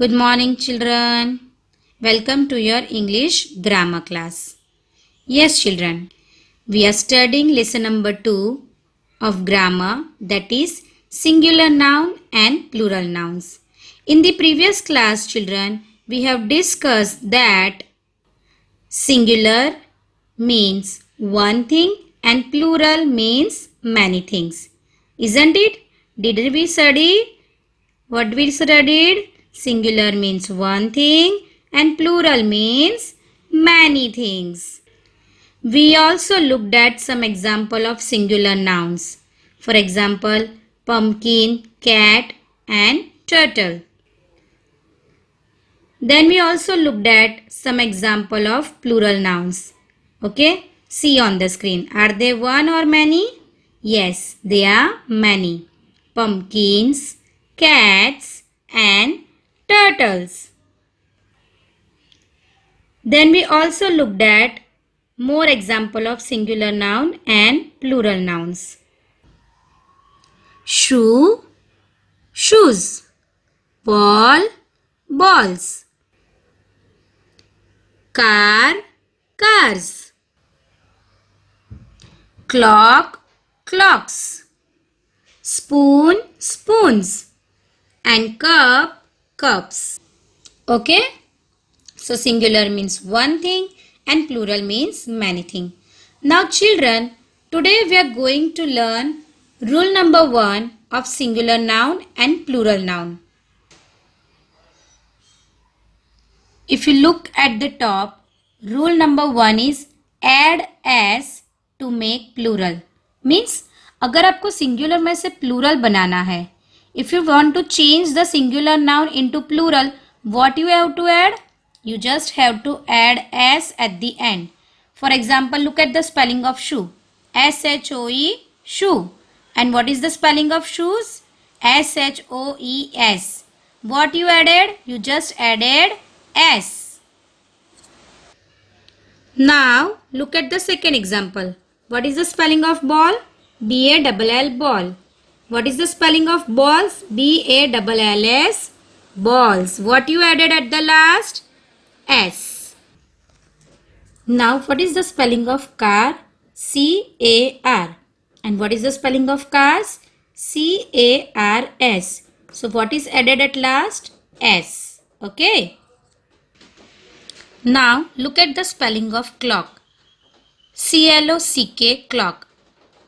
Good morning, children. Welcome to your English grammar class. Yes, children, we are studying lesson number 2 of grammar, that is singular noun and plural nouns. In the previous class, children, we have discussed that singular means one thing and plural means many things. Isn't it? Did we study? What we studied? Singular means one thing and plural means many things. We also looked at some example of singular nouns. For example, pumpkin, cat and turtle. Then we also looked at some example of plural nouns. Okay, see on the screen. Are they one or many? Yes, they are many. Pumpkins, cats and turtles. Then we also looked at more example of singular noun and plural nouns. Shoe, shoes. Ball, balls. Car, cars. Clock, clocks. Spoon, spoons. And cup, cups. Okay? So singular means one thing and plural means many things. Now children, today we are going to learn rule number 1 of singular noun and plural noun. If you look at the top, rule number 1 is add s to make plural. Means अगर आपको singular में से plural बनाना है, if you want to change the singular noun into plural, what you have to add? You just have to add s at the end. For example, look at the spelling of shoe. S-H-O-E, shoe. And what is the spelling of shoes? S-H-O-E-S. What you added? You just added S. Now, look at the second example. What is the spelling of ball? B-A-L-L, ball. What is the spelling of balls? B-A-L-L-S, balls. What you added at the last? S. Now, what is the spelling of car? C-A-R. And what is the spelling of cars? C-A-R-S. So, what is added at last? S. Okay. Now, look at the spelling of clock. C-L-O-C-K, clock.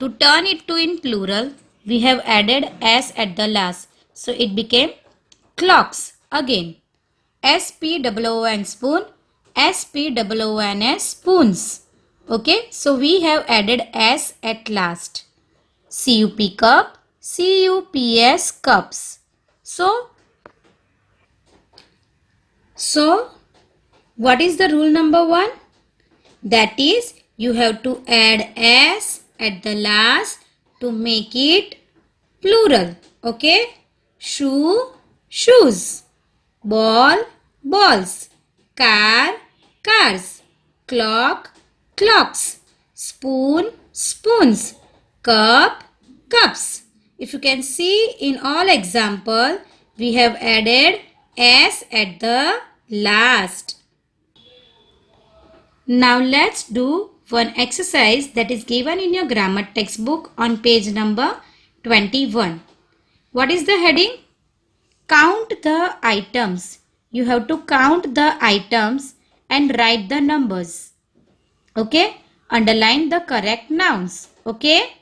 To turn it to in plural, we have added S at the last. So, it became clocks again. S-P-O-O-N, spoon. S-P-O-O-N-S, spoons. Okay, so we have added S at last. C-U-P, cup. C-U-P-S, cups. So, what is the rule number 1? That is, you have to add S at the last to make it plural. Okay, shoe, shoes. Ball, balls. Car, cars. Clock, clocks. Spoon, spoons. Cup, cups. If you can see in all example, we have added S at the last. Now let's do one exercise that is given in your grammar textbook on page number 21. What is the heading? Count the items. You have to count the items and write the numbers. Okay? Underline the correct nouns. Okay?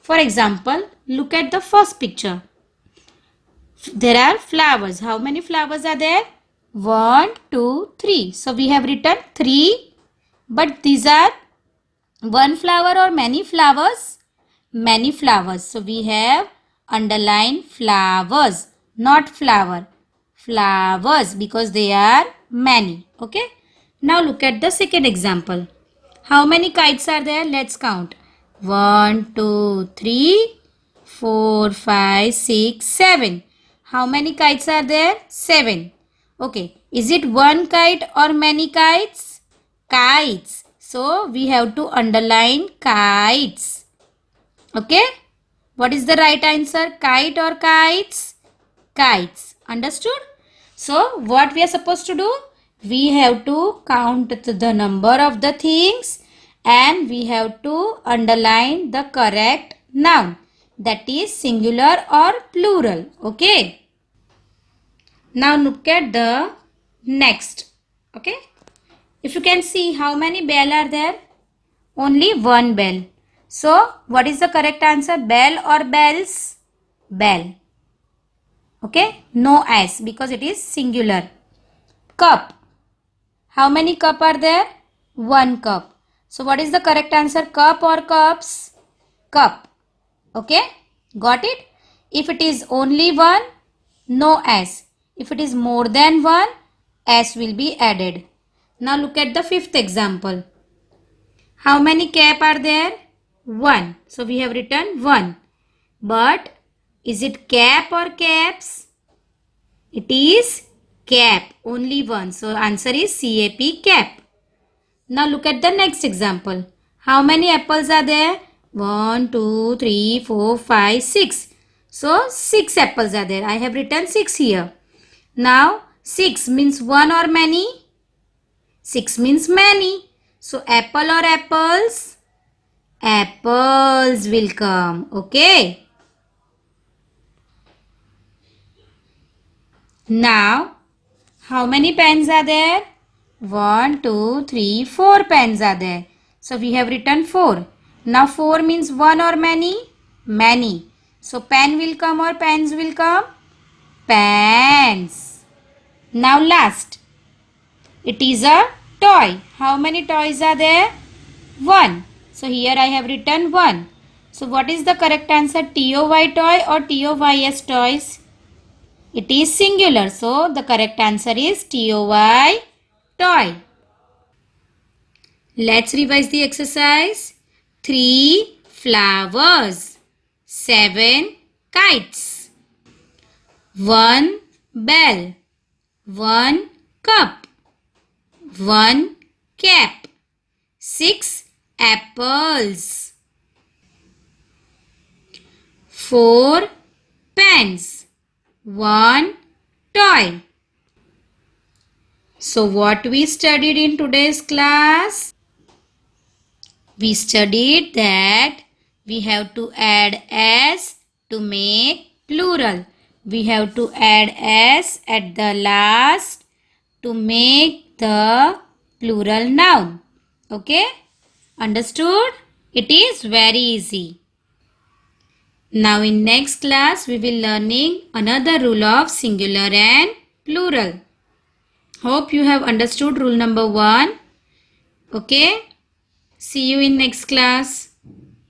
For example, look at the first picture. There are flowers. How many flowers are there? 1, 2, 3. So we have written 3. But these are one flower or many flowers? Many flowers. So we have underlined flowers, not flower. Flowers, because they are many. Okay. Now look at the second example. How many kites are there? Let's count. 1, 2, 3, 4, 5, 6, 7. How many kites are there? 7. Okay. Is it one kite or many kites? Kites. So we have to underline kites. Okay. What is the right answer? Kite or kites? Kites. Understood? So what we are supposed to do? We have to count the number of the things and we have to underline the correct noun, that is singular or plural. Okay. Now look at the next. Okay. If you can see, how many bell are there? Only one bell. So what is the correct answer? Bell or bells? Bell. Okay. No S because it is singular. Cup. How many cup are there? One cup. So what is the correct answer? Cup or cups? Cup. Okay. Got it? If it is only one, no S. If it is more than one, S will be added. Now look at the fifth example. How many cap are there? One. So we have written one. But is it cap or caps? It is cap. Only one. So answer is CAP, cap. Now look at the next example. How many apples are there? 1, 2, 3, 4, 5, 6. So 6 apples are there. I have written 6 here. Now 6 means one or many? 6 means many. So apple or apples? Apples will come. Okay. Now how many pens are there? 1, 2, 3, 4 pens are there. So we have written 4. Now 4 means one or many? Many. So pen will come or pens will come? Pens. Now last. It is a toy. How many toys are there? 1. So here I have written 1. So what is the correct answer? TOY toy or TOYS toys? It is singular. So the correct answer is TOY toy. Let's revise the exercise. 3 flowers. 7 kites. 1 bell. 1 cup. 1 cap. 6 apples. 4 pens. 1 toy. So what we studied in today's class? We studied that we have to add S to make plural. We have to add S at the last to make the plural noun. Okay? Understood? It is very easy. Now in next class we will learning another rule of singular and plural. Hope you have understood rule number 1. Okay. See you in next class.